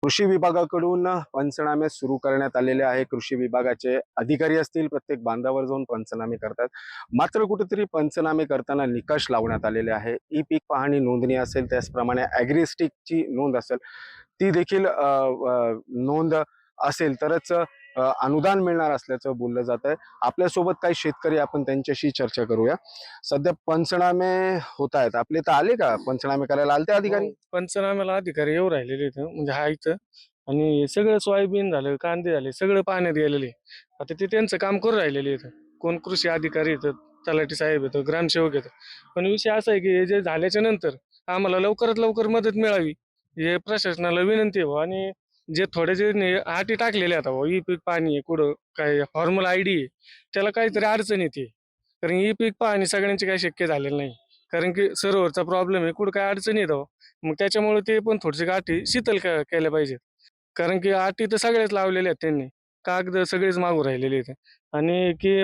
कृषी विभागाकडून पंचनामे सुरू करण्यात आलेले आहे. कृषी विभागाचे अधिकारी असतील प्रत्येक बांधावर जाऊन पंचनामे करतात. मात्र कुठेतरी पंचनामे करताना निकष लावण्यात आलेले आहे. ई पीक पाहणी नोंदणी असेल, त्याचप्रमाणे ॲग्रिस्टिकची नोंद असेल, ती देखील नोंद असेल तरच अनुदान मिळणार असल्याचं बोललं जात आहे. आपल्यासोबत काही शेतकरी, आपण त्यांच्याशी चर्चा करूया. सध्या पंचनामे होत आहेत, आपले तर आले का पंचनामे करायला आलते अधिकारी? पंचनाम्याला अधिकारी येऊ राहिलेले इथं, म्हणजे हा इथं. आणि हे सगळं सोयाबीन झालं, कांदे झाले, सगळं पाण्यात गेलेले. आता ते त्यांचं काम करू राहिलेले इथं. कोण कृषी अधिकारी येतात, तलाठी साहेब येतो, ग्रामसेवक येतो. पण विषय असा आहे की हे जे झाल्याच्या नंतर आम्हाला लवकरात लवकर मदत मिळावी, हे प्रशासनाला विनंती आहे बुवा. आणि जे थोडे जे अटी टाकलेले आता ई पीक पाणी आहे, कुठं काय फॉर्मल आयडी आहे, त्याला काहीतरी अडचण येते. कारण ई पीक पाहणी सगळ्यांची काही शक्य झालेलं नाही, कारण की सर्व्हरचा प्रॉब्लेम आहे, कुठं काय अडचण येतो. मग त्याच्यामुळे ते पण थोडेसे अटी शिथिल केल्या पाहिजेत. कारण की अटी तर सगळ्याच लावलेल्या आहेत त्यांनी, कागद सगळेच मागू राहिलेले आहेत. आणि की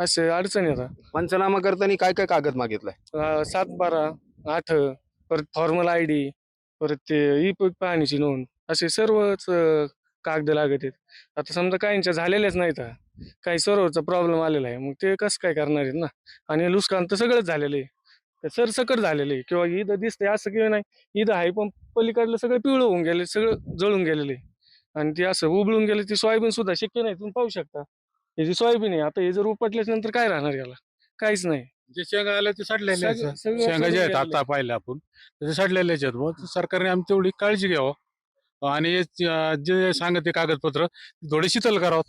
असे अडचण येतात. पंचनामा करताना काय काय कागद मागितलाय? 7-12, 8, परत फॉर्मल आयडी, परत ते ई पीक पाहणीची नोंद, असे सर्वच कागद लागत आहेत. आता समजा काहींच्या झालेल्याच नाहीत, काही सर्व्हरचा प्रॉब्लेम आलेला आहे, मग ते कसं काय करणार आहेत ना. आणि नुकसान तर सगळंच झालेलं आहे, ते सरसकट झालेलं आहे. किंवा ईद दिसते असं किंवा नाही, ईद आहे पण पलीकडलं सगळं पिवळं होऊन गेले, सगळं जळून गेलेलं आहे. आणि ते असं उबळून गेले, ती सोयाबीन सुद्धा शक्य नाही. तुम्ही पाहू शकता, हे जी सोयाबीन आहे, आता हे जर उपटल्याच्या नंतर काय राहणार याला? काहीच नाही. जे शेंगा आल्या ते सडलेले आहेत. सगळं शेंगा सडून जे आहेत गेलेलं आता पाहिलं आपण ते सडलेलेच आहेत. मग सरकारने आमची तेवढी काळजी घ्यावं आणि जे सांगते कागदपत्र थोडे शिथिल करावं.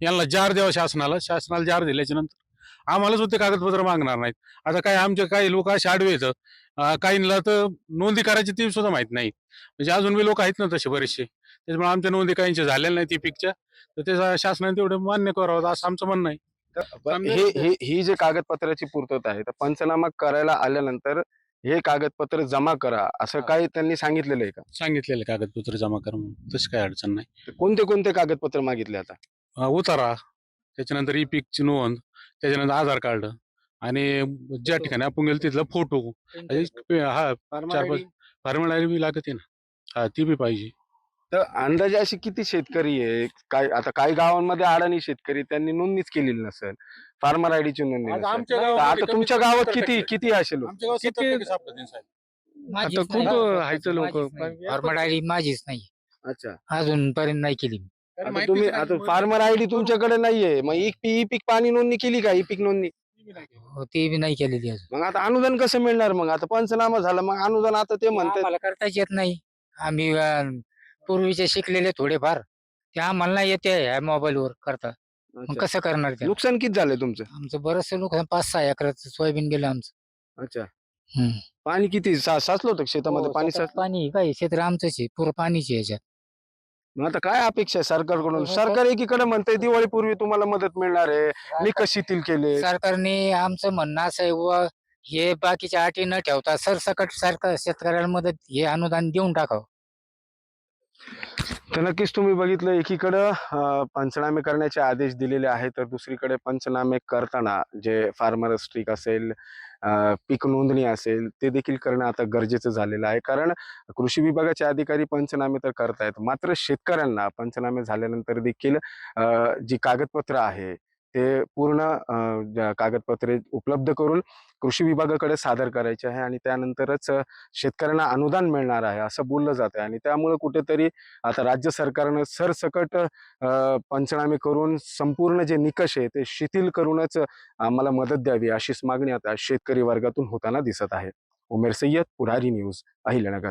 यांना जार द्यावं शासनाला जार दिल्याच्या नंतर आम्हालाच ते कागदपत्र मागणार नाहीत. आता काय आमचे काही लोक असे आडवे येतं, काहींना तर नोंदी करायची ती सुद्धा माहित नाही. म्हणजे अजून बी लोक आहेत ना तसे बरेचसे. त्याच्यामुळे आमच्या नोंदी काहींच्या झालेल्या नाही ती पिकच्या, तर ते शासनाने तेवढे मान्य करावं असं आमचं म्हणणं आहे. हे हे ही जे कागदपत्राची पूर्तता आहे, तर पंचनामा करायला आल्यानंतर हे कागदपत्र जमा करा असं काही त्यांनी सांगितलेलं आहे का? सांगितलेलं कागदपत्र जमा करा म्हणून, तशी काही अडचण नाही. तर कोणते कोणते कागदपत्र मागितले आता? उतारा, त्याच्यानंतर ई पीकची नोंद, त्याच्यानंतर आधार कार्ड आणि ज्या ठिकाणी आपण गेलो तिथला फोटो. हा, 4-5 फॉर्मल बी लागते ना, हा ती बी पाहिजे. तर अंदाजे असे किती शेतकरी आहे? काय आता काही गावांमध्ये अडाणी शेतकरी, त्यांनी नोंदणीच केलेली नसेल, फार्मर आयडीची नोंदणी आज नसेल. आमच्या तर गावामध्ये आता तुमच्या कमीत कमी गावात 70% किती किती असे लोक? आमच्या गावात किती- 70% सापडतील साहेब. आता खूप आहेत लोक. फॉर्मल आयडी माझीच नाही, अच्छा. अजूनपर्यंत नाही केली. कारण आता माहितीच तुम्ही नाही, आता मग फार्मर आयडी तुमच्याकडे नाहीये, मग ई पीक पाणी नोंदणी केली का? ई पीक नोंदणी? हो, ती बी नाही केलेली अजून. मग आता अनुदान कसं मिळणार? मग आता पंचनामा झाला, मग अनुदान आता ते म्हणतात. आम्हाला करताच येत नाही. आम्ही पूर्वीचे शिकलेले थोडेफार, ते आम्हाला नाही येते ह्या मोबाईलवर करता. मग अच्छा. कसं करणार ते? नुकसान किती झालंय तुमचं? आमचं बरंचसं नुकसान, 5-6 एकराचं सोयाबीन गेलं आमचं. अच्छा. हम्म. पाणी किती साचलं होतं शेतामध्ये? हो, पाणी शेतात साचलं? पाणी काय क्षेत्र आमचंच आहे, पुरं पाणीच आहे याच्यात. मग आता काय अपेक्षा आहे सरकारकडून? हो, सरकार एकीकडे म्हणतंय दिवाळीपूर्वी तुम्हाला मदत मिळणार आहे, निकष शिथिल केले. सरकारने आमचं म्हणणं असं आहे बुवा, हे बाकीच्या अटी न ठेवता सरसकट सरकार शेतकऱ्याला मदत, हे अनुदान देऊन टाकावं. तर नक्कीच तुम्ही बघितलं, एकीकडं पंचनामे करण्याचे आदेश दिलेले आहेत, तर दुसरीकडे पंचनामे करताना जे फार्मर स्ट्रीक असेल, पीक नोंदणी असेल, ते देखील करणं आता गरजेचं झालेलं आहे. कारण कृषी विभागाचे अधिकारी पंचनामे तर करतायत, मात्र शेतकऱ्यांना पंचनामे झाल्यानंतर देखील जी कागदपत्र आहे ते पूर्ण कागदपत्रे उपलब्ध करून कृषी विभागाकडे सादर करायचे आहे आणि त्यानंतरच शेतकऱ्यांना अनुदान मिळणार आहे असं बोललं जात आहे. आणि त्यामुळे कुठेतरी आता राज्य सरकारनं सरसकट पंचनामे करून संपूर्ण जे निकष आहे ते शिथिल करूनच आम्हाला मदत द्यावी, अशीच मागणी आता शेतकरी वर्गातून होताना दिसत आहे. उमेर सय्यद, पुढारी न्यूज, अहिल्यानगर.